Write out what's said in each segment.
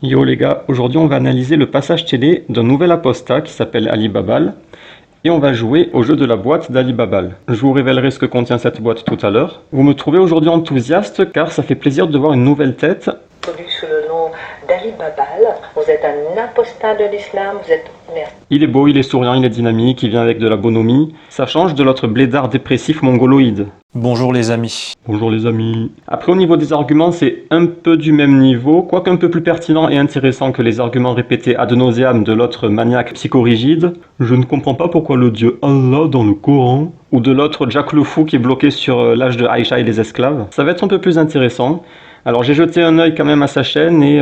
Yo les gars, aujourd'hui on va analyser le passage télé d'un nouvel apostat qui s'appelle Ali Babal et on va jouer au jeu de la boîte d'Ali Babal. Je vous révélerai ce que contient cette boîte tout à l'heure. Vous me trouvez aujourd'hui enthousiaste car ça fait plaisir de voir une nouvelle tête. Connu sous le nom d'Ali Babal, vous êtes un apostat de l'islam, vous êtes... Il est beau, il est souriant, il est dynamique, il vient avec de la bonhomie. Ça change de l'autre blédard dépressif mongoloïde. Bonjour les amis. Bonjour les amis. Après au niveau des arguments, c'est un peu du même niveau, quoique un peu plus pertinent et intéressant que les arguments répétés ad nauseam de l'autre maniaque psychorigide. Je ne comprends pas pourquoi le dieu Allah dans le Coran, ou de l'autre Jack le fou qui est bloqué sur l'âge de Aïcha et les esclaves. Ça va être un peu plus intéressant. Alors j'ai jeté un œil quand même à sa chaîne et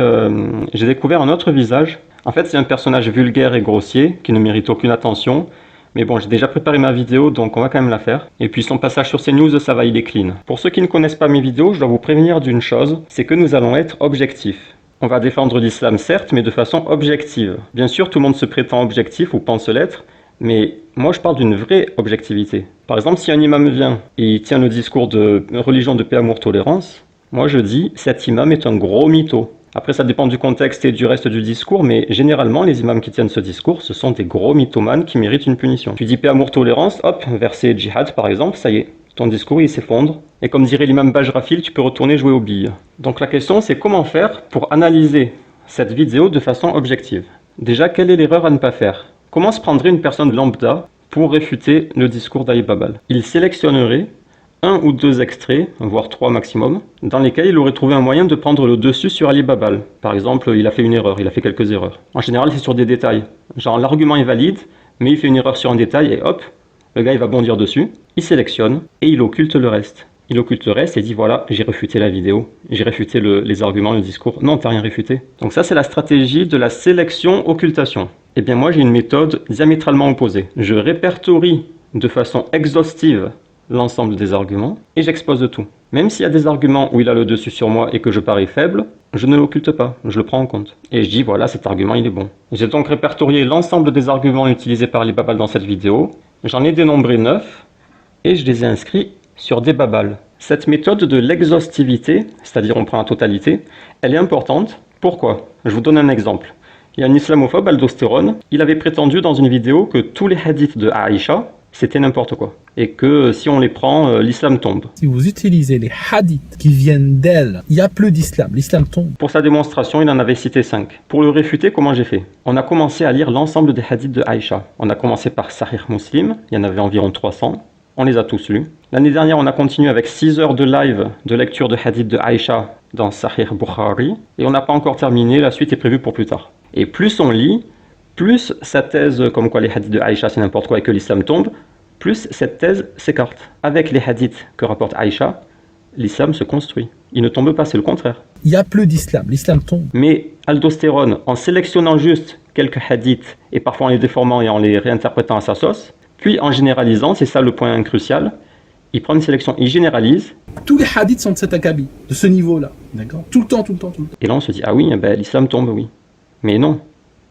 j'ai découvert un autre visage. En fait c'est un personnage vulgaire et grossier qui ne mérite aucune attention. Mais bon, j'ai déjà préparé ma vidéo, donc on va quand même la faire. Et puis son passage sur CNews, ça va, il est clean. Pour ceux qui ne connaissent pas mes vidéos, je dois vous prévenir d'une chose, c'est que nous allons être objectifs. On va défendre l'islam certes, mais de façon objective. Bien sûr, tout le monde se prétend objectif ou pense l'être, mais moi je parle d'une vraie objectivité. Par exemple, si un imam vient et il tient le discours de religion de paix, amour, tolérance, moi je dis, cet imam est un gros mytho. Après, ça dépend du contexte et du reste du discours, mais généralement, les imams qui tiennent ce discours, ce sont des gros mythomanes qui méritent une punition. Tu dis paix, amour, tolérance, hop, verset djihad par exemple, ça y est, ton discours il s'effondre. Et comme dirait l'imam Bajrafil, tu peux retourner jouer aux billes. Donc la question, c'est comment faire pour analyser cette vidéo de façon objective. Déjà, quelle est l'erreur à ne pas faire? Comment se prendrait une personne lambda pour réfuter le discours d'Ali Babal? Il sélectionnerait un ou deux extraits, voire trois maximum, dans lesquels il aurait trouvé un moyen de prendre le dessus sur Ali Babal. Par exemple, il a fait une erreur, il a fait quelques erreurs. En général, c'est sur des détails. Genre, l'argument est valide, mais il fait une erreur sur un détail et hop, le gars il va bondir dessus, il sélectionne et il occulte le reste. Il occulte le reste et dit voilà, j'ai réfuté la vidéo, j'ai réfuté les arguments, le discours. Non, t'as rien réfuté. Donc ça, c'est la stratégie de la sélection-occultation. Eh bien moi, j'ai une méthode diamétralement opposée. Je répertorie de façon exhaustive l'ensemble des arguments et j'expose tout. Même s'il y a des arguments où il a le dessus sur moi et que je parais faible, je ne l'occulte pas, je le prends en compte. Et je dis voilà, cet argument il est bon. J'ai donc répertorié l'ensemble des arguments utilisés par les babals dans cette vidéo. J'en ai dénombré 9 et je les ai inscrits sur des babals. Cette méthode de l'exhaustivité, c'est-à-dire on prend la totalité, elle est importante. Pourquoi? Je vous donne un exemple. Il y a un islamophobe, Aldostérone, il avait prétendu dans une vidéo que tous les hadiths de Aïcha, c'était n'importe quoi. Et que si on les prend, l'islam tombe. Si vous utilisez les hadiths qui viennent d'elle, il n'y a plus d'islam, l'islam tombe. Pour sa démonstration, il en avait cité 5. Pour le réfuter, comment j'ai fait? On a commencé à lire l'ensemble des hadiths de Aïcha. On a commencé par Sahih Muslim, il y en avait environ 300. On les a tous lus. L'année dernière, on a continué avec 6 heures de live de lecture de hadiths de Aïcha dans Sahih Bukhari. Et on n'a pas encore terminé, la suite est prévue pour plus tard. Et plus on lit, plus sa thèse comme quoi les hadiths de Aïcha c'est n'importe quoi et que l'islam tombe, plus cette thèse s'écarte. Avec les hadiths que rapporte Aïcha, l'islam se construit. Il ne tombe pas, c'est le contraire. Il n'y a plus d'islam, l'islam tombe. Mais Aldostérone, en sélectionnant juste quelques hadiths, et parfois en les déformant et en les réinterprétant à sa sauce, puis en généralisant, c'est ça le point crucial, il prend une sélection, il généralise. Tous les hadiths sont de cet acabit, de ce niveau-là, d'accord? Tout le temps, tout le temps, tout le temps. Et là on se dit, ah oui, ben, l'islam tombe, oui. Mais non.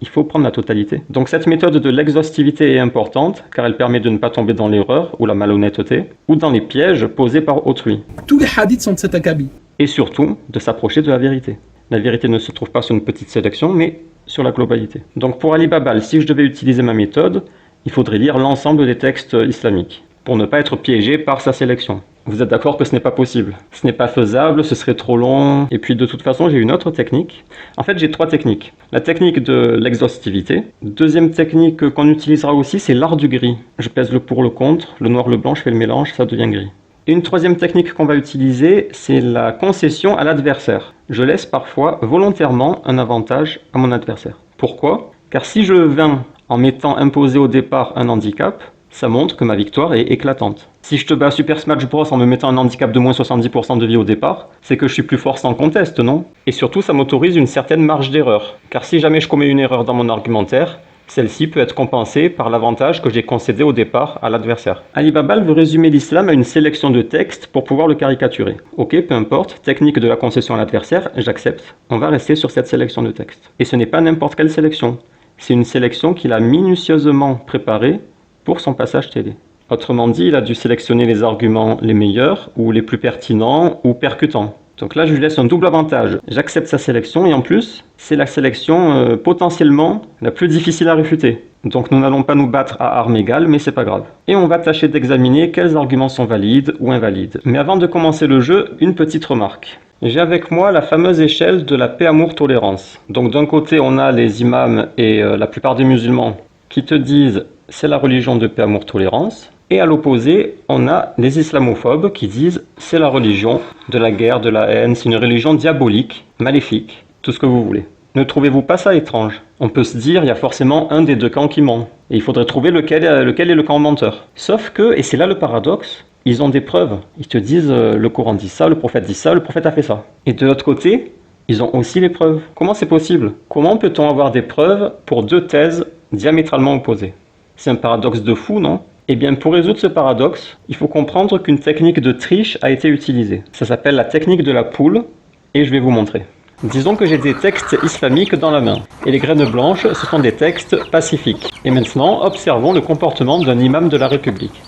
Il faut prendre la totalité. Donc cette méthode de l'exhaustivité est importante car elle permet de ne pas tomber dans l'erreur ou la malhonnêteté ou dans les pièges posés par autrui. Tous les hadiths sont de cet acabit. Et surtout de s'approcher de la vérité. La vérité ne se trouve pas sur une petite sélection mais sur la globalité. Donc pour Ali Babal, si je devais utiliser ma méthode, il faudrait lire l'ensemble des textes islamiques pour ne pas être piégé par sa sélection. Vous êtes d'accord que ce n'est pas possible? Ce n'est pas faisable, ce serait trop long. Et puis de toute façon, j'ai une autre technique. En fait, j'ai 3 techniques. La technique de l'exhaustivité. Deuxième technique qu'on utilisera aussi, c'est l'art du gris. Je pèse le pour, le contre, le noir, le blanc, je fais le mélange, ça devient gris. Et une troisième technique qu'on va utiliser, c'est la concession à l'adversaire. Je laisse parfois volontairement un avantage à mon adversaire. Pourquoi? Car si je vins en m'étant imposé au départ un handicap, ça montre que ma victoire est éclatante. Si je te bats à Super Smash Bros en me mettant un handicap de moins 70% de vie au départ, c'est que je suis plus fort sans conteste, non? Et surtout, ça m'autorise une certaine marge d'erreur. Car si jamais je commets une erreur dans mon argumentaire, celle-ci peut être compensée par l'avantage que j'ai concédé au départ à l'adversaire. Ali Babal veut résumer l'islam à une sélection de textes pour pouvoir le caricaturer. Ok, peu importe, technique de la concession à l'adversaire, j'accepte. On va rester sur cette sélection de textes. Et ce n'est pas n'importe quelle sélection. C'est une sélection qu'il a minutieusement préparée pour son passage télé. Autrement dit, il a dû sélectionner les arguments les meilleurs, ou les plus pertinents, ou percutants. Donc là, je lui laisse un double avantage. J'accepte sa sélection et en plus, c'est la sélection potentiellement la plus difficile à réfuter. Donc nous n'allons pas nous battre à armes égales, mais c'est pas grave. Et on va tâcher d'examiner quels arguments sont valides ou invalides. Mais avant de commencer le jeu, une petite remarque. J'ai avec moi la fameuse échelle de la paix, amour, tolérance. Donc d'un côté, on a les imams et la plupart des musulmans qui te disent c'est la religion de paix, amour, tolérance. Et à l'opposé, on a les islamophobes qui disent c'est la religion de la guerre, de la haine, c'est une religion diabolique, maléfique, tout ce que vous voulez. Ne trouvez-vous pas ça étrange? On peut se dire il y a forcément un des deux camps qui ment. Et il faudrait trouver lequel est le camp menteur. Sauf que, et c'est là le paradoxe, ils ont des preuves. Ils te disent le Coran dit ça, le prophète dit ça, le prophète a fait ça. Et de l'autre côté, ils ont aussi les preuves. Comment c'est possible? Comment peut-on avoir des preuves pour deux thèses diamétralement opposées? C'est un paradoxe de fou, non? Eh bien, pour résoudre ce paradoxe, il faut comprendre qu'une technique de triche a été utilisée. Ça s'appelle la technique de la poule, et je vais vous montrer. Disons que j'ai des textes islamiques dans la main, et les graines blanches, ce sont des textes pacifiques. Et maintenant, observons le comportement d'un imam de la République.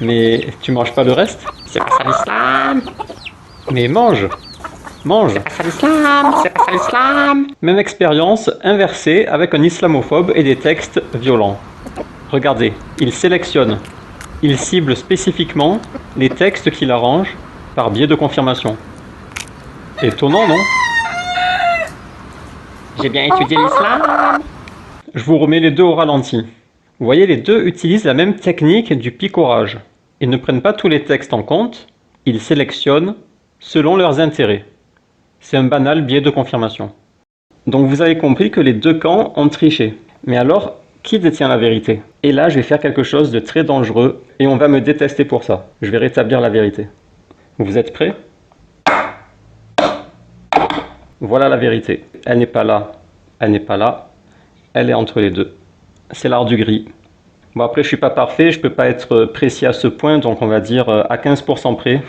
Mais tu manges pas le reste? C'est pas ça l'islam. Mais mange! Mange! C'est pas l'islam. C'est pas ça l'islam. Même expérience inversée avec un islamophobe et des textes violents. Regardez, il sélectionne, il cible spécifiquement les textes qu'il arrange par biais de confirmation. Étonnant, non? J'ai bien étudié l'islam. Je vous remets les deux au ralenti. Vous voyez, les deux utilisent la même technique du picorage. Ils ne prennent pas tous les textes en compte, ils sélectionnent selon leurs intérêts. C'est un banal biais de confirmation. Donc vous avez compris que les deux camps ont triché. Mais alors, qui détient la vérité? Et là, je vais faire quelque chose de très dangereux et on va me détester pour ça. Je vais rétablir la vérité. Vous êtes prêts? Voilà la vérité. Elle n'est pas là, elle n'est pas là, elle est entre les deux. C'est l'art du gris. Bon, après, je suis pas parfait, je peux pas être précis à ce point, donc on va dire à 15% près,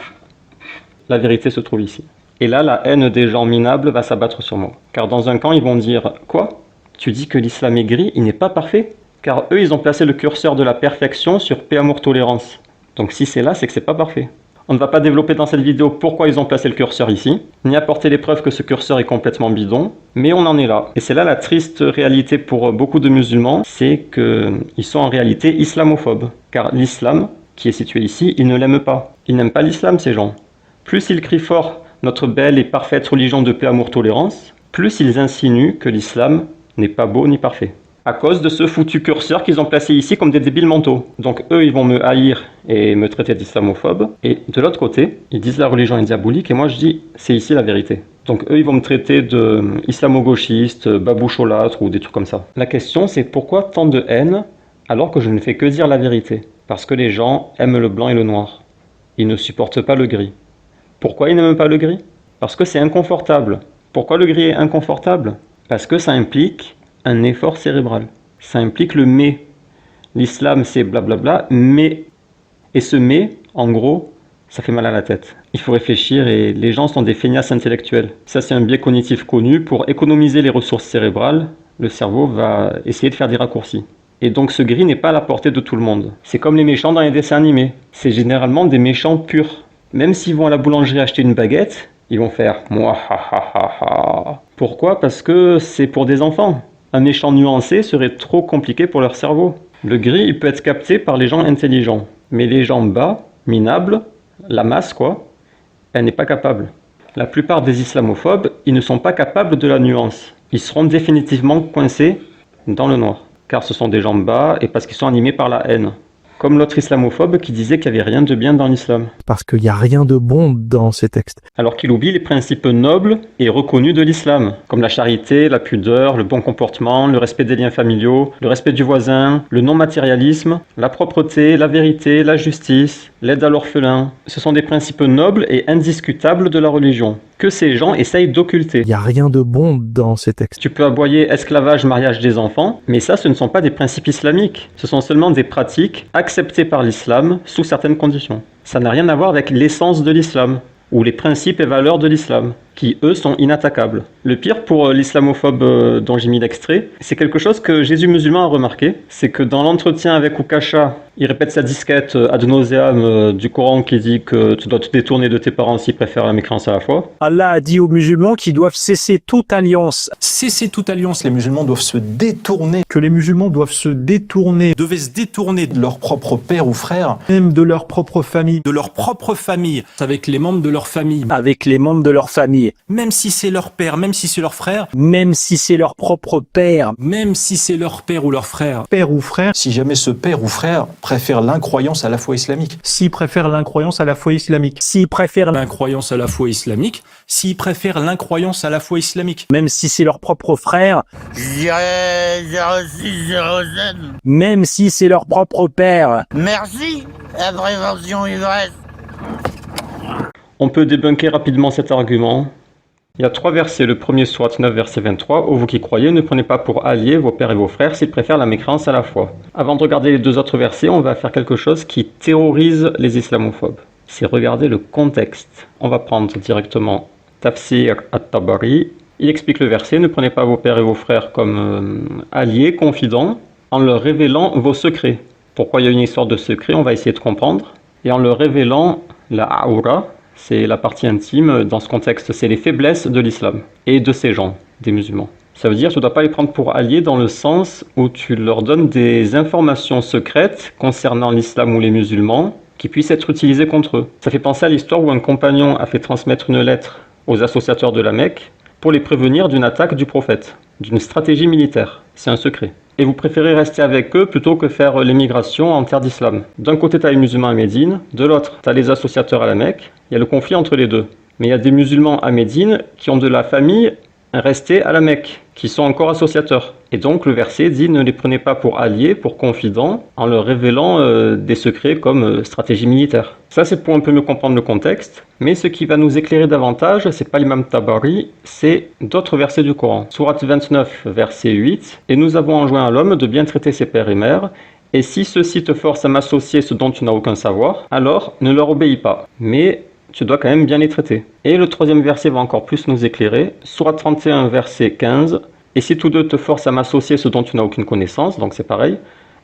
la vérité se trouve ici. Et là, la haine des gens minables va s'abattre sur moi. Car dans un camp, ils vont dire « Quoi? Tu dis que l'islam est gris, il n'est pas parfait ?» Car eux, ils ont placé le curseur de la perfection sur paix, amour, tolérance. Donc si c'est là, c'est que c'est pas parfait. On ne va pas développer dans cette vidéo pourquoi ils ont placé le curseur ici, ni apporter les preuves que ce curseur est complètement bidon, mais on en est là. Et c'est là la triste réalité pour beaucoup de musulmans, c'est qu'ils sont en réalité islamophobes. Car l'islam, qui est situé ici, ils ne l'aiment pas. Ils n'aiment pas l'islam, ces gens. Plus ils crient fort notre belle et parfaite religion de paix, amour, tolérance, plus ils insinuent que l'islam n'est pas beau ni parfait. À cause de ce foutu curseur qu'ils ont placé ici comme des débiles mentaux. Donc eux, ils vont me haïr et me traiter d'islamophobe. Et de l'autre côté, ils disent la religion est diabolique et moi je dis c'est ici la vérité. Donc eux, ils vont me traiter de islamo-gauchiste, baboucholâtre ou des trucs comme ça. La question c'est pourquoi tant de haine alors que je ne fais que dire la vérité? Parce que les gens aiment le blanc et le noir. Ils ne supportent pas le gris. Pourquoi ils n'aiment pas le gris? Parce que c'est inconfortable. Pourquoi le gris est inconfortable? Parce que ça implique un effort cérébral. Ça implique le mais. L'islam c'est blablabla, mais. Et ce mais, en gros, ça fait mal à la tête. Il faut réfléchir et les gens sont des feignasses intellectuels. Ça c'est un biais cognitif connu. Pour économiser les ressources cérébrales, le cerveau va essayer de faire des raccourcis. Et donc ce gris n'est pas à la portée de tout le monde. C'est comme les méchants dans les dessins animés. C'est généralement des méchants purs. Même s'ils vont à la boulangerie acheter une baguette, ils vont faire « moi ha ha ha ha ». Pourquoi? Parce que c'est pour des enfants. Un méchant nuancé serait trop compliqué pour leur cerveau. Le gris, il peut être capté par les gens intelligents. Mais les gens bas, minables, la masse quoi, elle n'est pas capable. La plupart des islamophobes, ils ne sont pas capables de la nuance. Ils seront définitivement coincés dans le noir. Car ce sont des gens bas et parce qu'ils sont animés par la haine. Comme l'autre islamophobe qui disait qu'il n'y avait rien de bien dans l'islam. Parce qu'il n'y a rien de bon dans ces textes. Alors qu'il oublie les principes nobles et reconnus de l'islam, comme la charité, la pudeur, le bon comportement, le respect des liens familiaux, le respect du voisin, le non-matérialisme, la propreté, la vérité, la justice, l'aide à l'orphelin. Ce sont des principes nobles et indiscutables de la religion, que ces gens essayent d'occulter. Il n'y a rien de bon dans ces textes. Tu peux aboyer esclavage, mariage des enfants, mais ça ce ne sont pas des principes islamiques, ce sont seulement des pratiques acceptées par l'islam sous certaines conditions. Ça n'a rien à voir avec l'essence de l'islam, ou les principes et valeurs de l'islam. qui eux sont inattaquables. Le pire pour l'islamophobe dont j'ai mis l'extrait, c'est quelque chose que Jésus musulman a remarqué, c'est que dans l'entretien avec Ukasha, il répète sa disquette ad nauseam du Coran qui dit que tu dois te détourner de tes parents s'ils préfèrent la mécréance à la foi. Allah a dit aux musulmans qu'ils doivent cesser toute alliance. Cesser toute alliance, les musulmans doivent se détourner, Que les musulmans doivent se détourner, devaient se détourner de leur propre père ou frère, même de leur propre famille, de leur propre famille, avec les membres de leur famille, Avec les membres de leur famille. même si c'est leur père, même si c'est leur frère, Même si c'est leur propre père. même si c'est leur père ou leur frère. père ou frère, Si jamais ce père ou frère préfère l'incroyance à la foi islamique, s'ils préfèrent l'incroyance à la foi islamique, S'ils préfèrent, l'incroyance à la foi islamique, s'ils préfèrent l'incroyance à la foi islamique, même si c'est leur propre frère, Je dirais 0607. même si c'est leur propre père. Merci, la prévention ivresse. On peut débunker rapidement cet argument. Il y a 3 versets, le premier sourate 9 verset 23, « Ô vous qui croyez, ne prenez pas pour alliés vos pères et vos frères s'ils préfèrent la mécréance à la foi. » Avant de regarder les 2 autres versets, on va faire quelque chose qui terrorise les islamophobes. C'est regarder le contexte. On va prendre directement Tafsir at-Tabari. Il explique le verset, « Ne prenez pas vos pères et vos frères comme alliés, confidents, en leur révélant vos secrets. » Pourquoi il y a une histoire de secret, on va essayer de comprendre. Et en leur révélant la aura, c'est la partie intime, dans ce contexte, c'est les faiblesses de l'islam et de ces gens, des musulmans. Ça veut dire que tu ne dois pas les prendre pour alliés dans le sens où tu leur donnes des informations secrètes concernant l'islam ou les musulmans qui puissent être utilisées contre eux. Ça fait penser à l'histoire où un compagnon a fait transmettre une lettre aux associateurs de la Mecque pour les prévenir d'une attaque du prophète, d'une stratégie militaire. C'est un secret. Et vous préférez rester avec eux plutôt que faire l'émigration en terre d'islam. D'un côté, tu as les musulmans à Médine, de l'autre, tu as les associateurs à la Mecque. Il y a le conflit entre les deux. Mais il y a des musulmans à Médine qui ont de la famille restée à la Mecque, qui sont encore associateurs. Et donc le verset dit « Ne les prenez pas pour alliés, pour confidents, en leur révélant des secrets comme stratégie militaire. » Ça, c'est pour un peu mieux comprendre le contexte. Mais ce qui va nous éclairer davantage, c'est pas l'imam Tabari, c'est d'autres versets du Coran. Sourate 29, verset 8. « Et nous avons enjoint à l'homme de bien traiter ses pères et mères, et si ceux-ci te forcent à m'associer ce dont tu n'as aucun savoir, alors ne leur obéis pas. Mais tu dois quand même bien les traiter. » Et le 3e verset va encore plus nous éclairer. Sourate 31, verset 15. « Et si tous deux te forcent à m'associer ce dont tu n'as aucune connaissance, donc c'est pareil,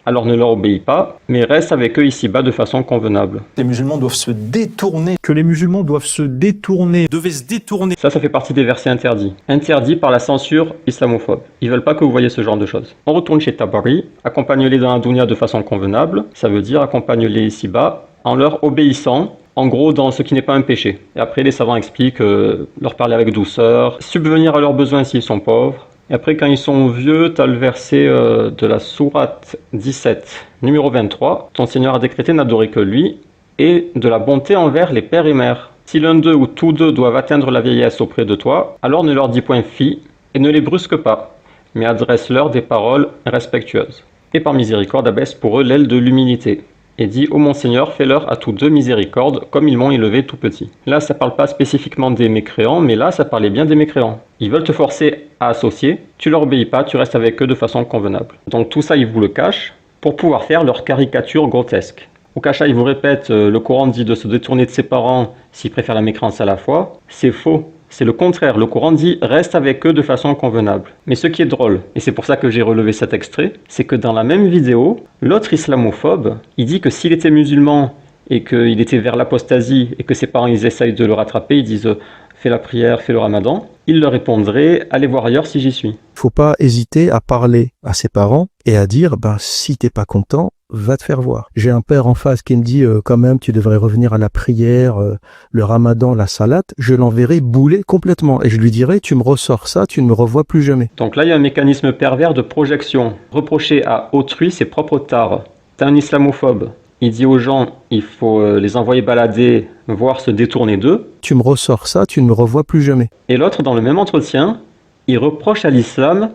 alors ne leur obéis pas, mais reste avec eux ici-bas de façon convenable. » les musulmans doivent se détourner, que les musulmans doivent se détourner, devaient se détourner. Ça fait partie des versets interdits. Interdits par la censure islamophobe. Ils veulent pas que vous voyez ce genre de choses. On retourne chez Tabari. Accompagne-les dans la dunya de façon convenable. Ça veut dire accompagne-les ici-bas en leur obéissant. En gros, dans ce qui n'est pas un péché. Et après, les savants expliquent leur parler avec douceur, subvenir à leurs besoins s'ils sont pauvres. Et après, quand ils sont vieux, tu as le verset de la sourate 17, numéro 23. « Ton Seigneur a décrété n'adorer que lui, et de la bonté envers les pères et mères. Si l'un d'eux ou tous deux doivent atteindre la vieillesse auprès de toi, alors ne leur dis point fi, et ne les brusque pas, mais adresse-leur des paroles respectueuses. Et par miséricorde, abaisse pour eux l'aile de l'humilité. Et dit, ô mon Seigneur, fais-leur à tous deux miséricorde, comme ils m'ont élevé tout petit. » Là, ça parle pas spécifiquement des mécréants, mais là, ça parlait bien des mécréants. Ils veulent te forcer à associer, tu leur obéis pas, tu restes avec eux de façon convenable. Donc tout ça, ils vous le cachent pour pouvoir faire leur caricature grotesque. Au Kacha, ils vous répètent, le Coran dit de se détourner de ses parents s'ils préfèrent la mécréance à la foi. C'est faux. C'est le contraire, le Coran dit « reste avec eux de façon convenable ». Mais ce qui est drôle, et c'est pour ça que j'ai relevé cet extrait, c'est que dans la même vidéo, l'autre islamophobe, il dit que s'il était musulman et qu'il était vers l'apostasie et que ses parents ils essayent de le rattraper, ils disent « fais la prière, fais le ramadan », il leur répondrait « allez voir ailleurs si j'y suis ». faut pas hésiter à parler à ses parents et à dire si t'es pas content, va te faire voir. J'ai un père en face qui me dit quand même tu devrais revenir à la prière, le ramadan, la salate, je l'enverrai bouler complètement et je lui dirai tu me ressors ça, tu ne me revois plus jamais. Donc là il y a un mécanisme pervers de projection. Reprocher à autrui ses propres tares. T'es un islamophobe. Il dit aux gens il faut les envoyer balader, voire se détourner d'eux. Tu me ressors ça, tu ne me revois plus jamais. Et l'autre dans le même entretien, il reproche à l'islam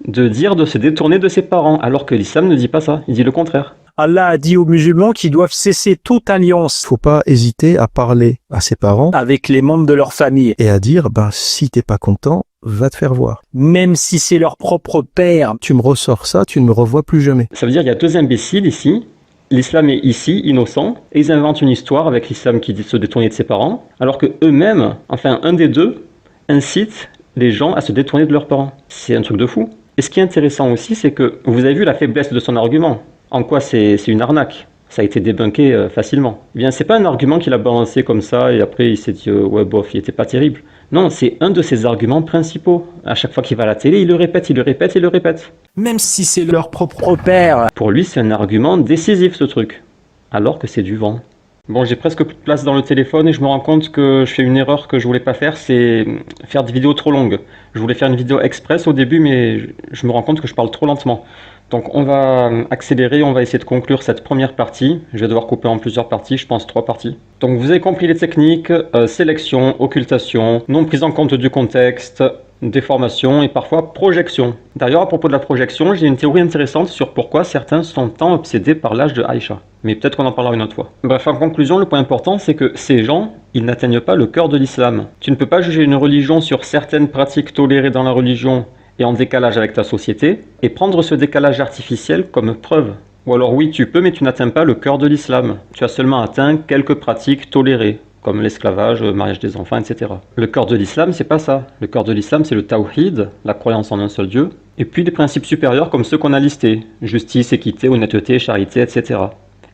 de dire de se détourner de ses parents, alors que l'islam ne dit pas ça, il dit le contraire. Allah a dit aux musulmans qu'ils doivent cesser toute alliance Faut pas hésiter à parler à ses parents avec les membres de leur famille, et à dire si t'es pas content, va te faire voir. même si c'est leur propre père. Tu me ressors ça, tu ne me revois plus jamais. Ça veut dire qu'il y a deux imbéciles ici. L'islam est ici, innocent, et ils inventent une histoire avec l'islam qui dit de se détourner de ses parents, alors que eux-mêmes, enfin un des deux, incite les gens à se détourner de leurs parents. C'est un truc de fou. Et ce qui est intéressant aussi, c'est que vous avez vu la faiblesse de son argument. En quoi c'est une arnaque. Ça a été débunké facilement. Eh bien, c'est pas un argument qu'il a balancé comme ça et après il s'est dit ouais bof, il était pas terrible. Non, c'est un de ses arguments principaux. À chaque fois qu'il va à la télé, il le répète, il le répète, il le répète. Même si c'est Leur propre père. Pour lui, c'est un argument décisif ce truc. Alors que c'est du vent. Bon, j'ai presque plus de place dans le téléphone et je me rends compte que je fais une erreur que je voulais pas faire, c'est faire des vidéos trop longues. Je voulais faire une vidéo express au début, mais je me rends compte que je parle trop lentement. Donc on va accélérer, on va essayer de conclure cette première partie. Je vais devoir couper en plusieurs parties, je pense 3 parties. Donc vous avez compris les techniques, sélection, occultation, non prise en compte du contexte, déformation et parfois projection. D'ailleurs, à propos de la projection, j'ai une théorie intéressante sur pourquoi certains sont tant obsédés par l'âge de Aïcha. Mais peut-être qu'on en parlera une autre fois. Bref, en conclusion, le point important, c'est que ces gens, ils n'atteignent pas le cœur de l'islam. Tu ne peux pas juger une religion sur certaines pratiques tolérées dans la religion et en décalage avec ta société, et prendre ce décalage artificiel comme preuve. Ou alors oui, tu peux, mais tu n'atteins pas le cœur de l'islam. Tu as seulement atteint quelques pratiques tolérées, comme l'esclavage, le mariage des enfants, etc. Le cœur de l'islam, c'est pas ça. Le cœur de l'islam, c'est le tawhid, la croyance en un seul Dieu, et puis des principes supérieurs comme ceux qu'on a listés, justice, équité, honnêteté, charité, etc.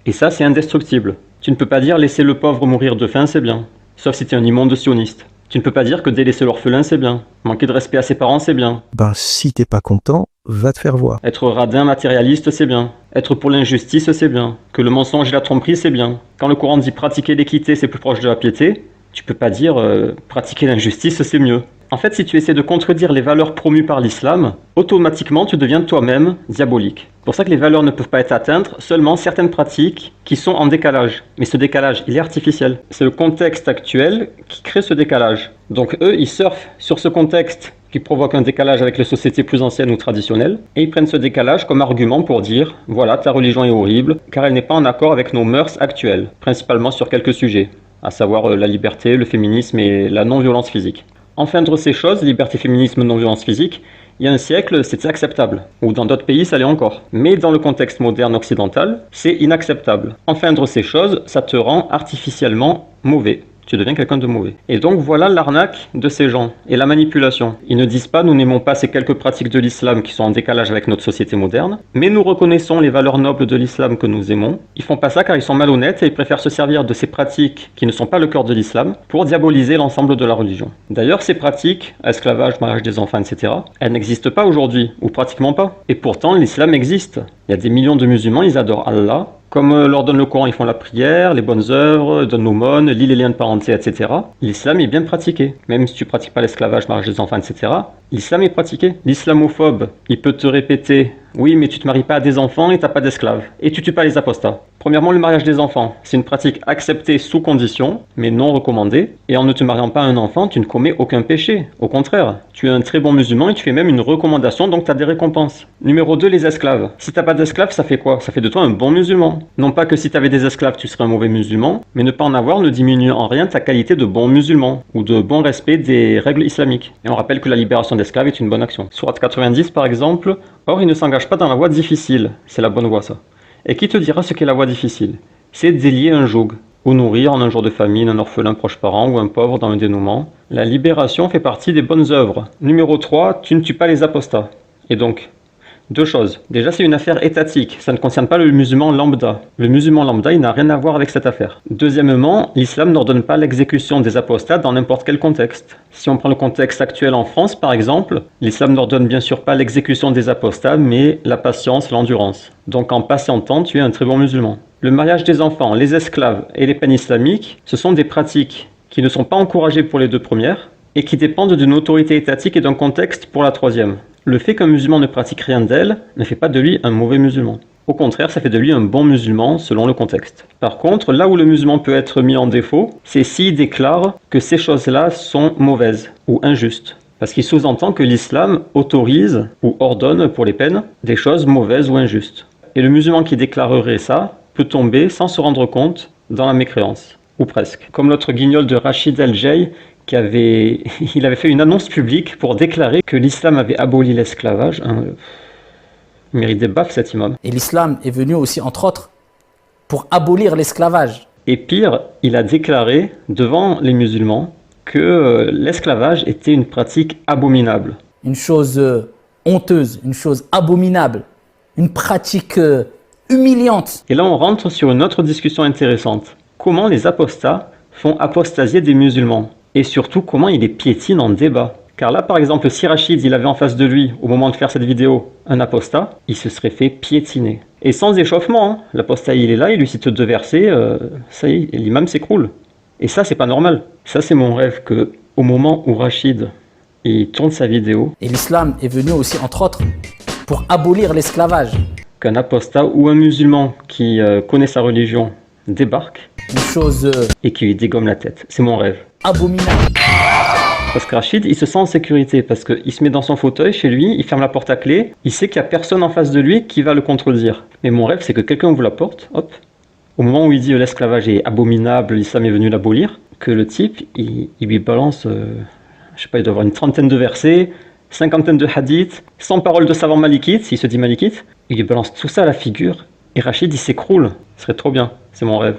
Et ça, c'est indestructible. Tu ne peux pas dire laisser le pauvre mourir de faim, c'est bien. Sauf si tu es un immonde sioniste. Tu ne peux pas dire que délaisser l'orphelin, c'est bien. Manquer de respect à ses parents, c'est bien. Ben, si t'es pas content, va te faire voir. Être radin matérialiste, c'est bien. Être pour l'injustice, c'est bien. Que le mensonge et la tromperie, c'est bien. Quand le Coran dit pratiquer l'équité, c'est plus proche de la piété, tu peux pas dire pratiquer l'injustice, c'est mieux. En fait, si tu essaies de contredire les valeurs promues par l'islam, automatiquement tu deviens toi-même diabolique. C'est pour ça que les valeurs ne peuvent pas être atteintes, seulement certaines pratiques qui sont en décalage. Mais ce décalage, il est artificiel. C'est le contexte actuel qui crée ce décalage. Donc eux, ils surfent sur ce contexte qui provoque un décalage avec les sociétés plus anciennes ou traditionnelles, et ils prennent ce décalage comme argument pour dire « Voilà, ta religion est horrible, car elle n'est pas en accord avec nos mœurs actuelles, principalement sur quelques sujets, à savoir la liberté, le féminisme et la non-violence physique. » Enfreindre ces choses, liberté, féminisme, non-violence physique, il y a un siècle, c'était acceptable. Ou dans d'autres pays, ça l'est encore. Mais dans le contexte moderne occidental, c'est inacceptable. Enfreindre ces choses, ça te rend artificiellement mauvais. Tu deviens quelqu'un de mauvais. Et donc voilà l'arnaque de ces gens et la manipulation. Ils ne disent pas nous n'aimons pas ces quelques pratiques de l'islam qui sont en décalage avec notre société moderne, mais nous reconnaissons les valeurs nobles de l'islam que nous aimons. Ils font pas ça car ils sont malhonnêtes et ils préfèrent se servir de ces pratiques qui ne sont pas le cœur de l'islam pour diaboliser l'ensemble de la religion. D'ailleurs ces pratiques, esclavage, mariage des enfants, etc., elles n'existent pas aujourd'hui, ou pratiquement pas. Et pourtant l'islam existe. Il y a des millions de musulmans, ils adorent Allah. Comme leur donne le Coran, ils font la prière, les bonnes œuvres, donnent l'aumône, lient les liens de parenté, etc. L'islam est bien pratiqué. Même si tu pratiques pas l'esclavage, mariage des enfants, etc. L'islam est pratiqué. L'islamophobe, il peut te répéter « Oui, mais tu te maries pas à des enfants et t'as pas d'esclaves. Et tu tues pas les apostats. » Premièrement, le mariage des enfants, c'est une pratique acceptée sous condition, mais non recommandée. Et en ne te mariant pas à un enfant, tu ne commets aucun péché. Au contraire, tu es un très bon musulman et tu fais même une recommandation, donc tu as des récompenses. Numéro 2, les esclaves. Si t'as pas d'esclaves, ça fait quoi? Ça fait de toi un bon musulman. Non pas que si tu avais des esclaves, tu serais un mauvais musulman, mais ne pas en avoir ne diminue en rien ta qualité de bon musulman, ou de bon respect des règles islamiques. Et on rappelle que la libération d'esclaves est une bonne action. Sourate 90 par exemple, or il ne s'engage pas dans la voie difficile. C'est la bonne voie ça. Et qui te dira ce qu'est la voie difficile? C'est délier un joug, ou nourrir en un jour de famine un orphelin proche parent ou un pauvre dans un dénouement. La libération fait partie des bonnes œuvres. Numéro 3, tu ne tues pas les apostats. Et donc, deux choses. Déjà, c'est une affaire étatique. Ça ne concerne pas le musulman lambda. Le musulman lambda, il n'a rien à voir avec cette affaire. Deuxièmement, l'islam n'ordonne pas l'exécution des apostats dans n'importe quel contexte. Si on prend le contexte actuel en France, par exemple, l'islam n'ordonne bien sûr pas l'exécution des apostats, mais la patience, l'endurance. Donc en patientant, tu es un très bon musulman. Le mariage des enfants, les esclaves et les peines islamiques, ce sont des pratiques qui ne sont pas encouragées pour les deux premières et qui dépendent d'une autorité étatique et d'un contexte pour la troisième. Le fait qu'un musulman ne pratique rien d'elle ne fait pas de lui un mauvais musulman. Au contraire, ça fait de lui un bon musulman selon le contexte. Par contre, là où le musulman peut être mis en défaut, c'est s'il déclare que ces choses-là sont mauvaises ou injustes. Parce qu'il sous-entend que l'islam autorise ou ordonne pour les peines des choses mauvaises ou injustes. Et le musulman qui déclarerait ça peut tomber sans se rendre compte dans la mécréance. Ou presque. Comme l'autre guignol de Rachid El-Jay, il avait fait une annonce publique pour déclarer que l'islam avait aboli l'esclavage. Il mérite des baffes cet imam. Et l'islam est venu aussi, entre autres, pour abolir l'esclavage. Et pire, il a déclaré devant les musulmans que l'esclavage était une pratique abominable. Une chose honteuse, une chose abominable, une pratique humiliante. Et là, on rentre sur une autre discussion intéressante. Comment les apostats font apostasier des musulmans? Et surtout, comment ils les piétinent en débat? Car là, par exemple, si Rachid, il avait en face de lui, au moment de faire cette vidéo, un apostat, il se serait fait piétiner. Et sans échauffement, hein. L'apostat, il est là, il lui cite 2 versets, ça y est, l'imam s'écroule. Et ça, c'est pas normal. Ça, c'est mon rêve, que au moment où Rachid, il tourne sa vidéo, Et l'islam est venu aussi, entre autres, pour abolir l'esclavage. qu'un apostat ou un musulman qui connaît sa religion débarque Une chose et qui lui dégomme la tête. C'est mon rêve. abominable. Parce que Rachid, il se sent en sécurité, parce qu'il se met dans son fauteuil chez lui, il ferme la porte à clé, il sait qu'il n'y a personne en face de lui qui va le contredire. Mais mon rêve, c'est que quelqu'un ouvre la porte, hop, au moment où il dit l'esclavage est abominable, l'islam est venu l'abolir, que le type, il lui balance, je sais pas, il doit avoir une 30aine de versets, 50aine de hadiths, 100 paroles de savants malikites, s'il se dit malikite, il lui balance tout ça à la figure, et Rachid, il s'écroule. Ce serait trop bien, c'est mon rêve.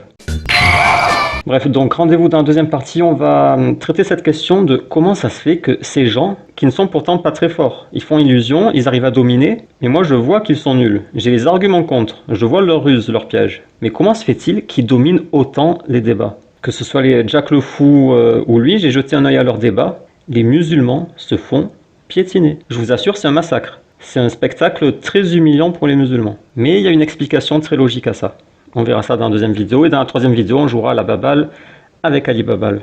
Bref, donc rendez-vous dans la deuxième partie, on va traiter cette question de comment ça se fait que ces gens, qui ne sont pourtant pas très forts, ils font illusion, ils arrivent à dominer, mais moi je vois qu'ils sont nuls. J'ai les arguments contre, je vois leurs ruses, leurs pièges. Mais comment se fait-il qu'ils dominent autant les débats? Que ce soit les Jack le Fou ou lui, j'ai jeté un œil à leurs débats, les musulmans se font piétiner. Je vous assure, c'est un massacre. C'est un spectacle très humiliant pour les musulmans. Mais il y a une explication très logique à ça. On verra ça dans la deuxième vidéo, et dans la troisième vidéo, on jouera à la Baballe avec Ali Babal.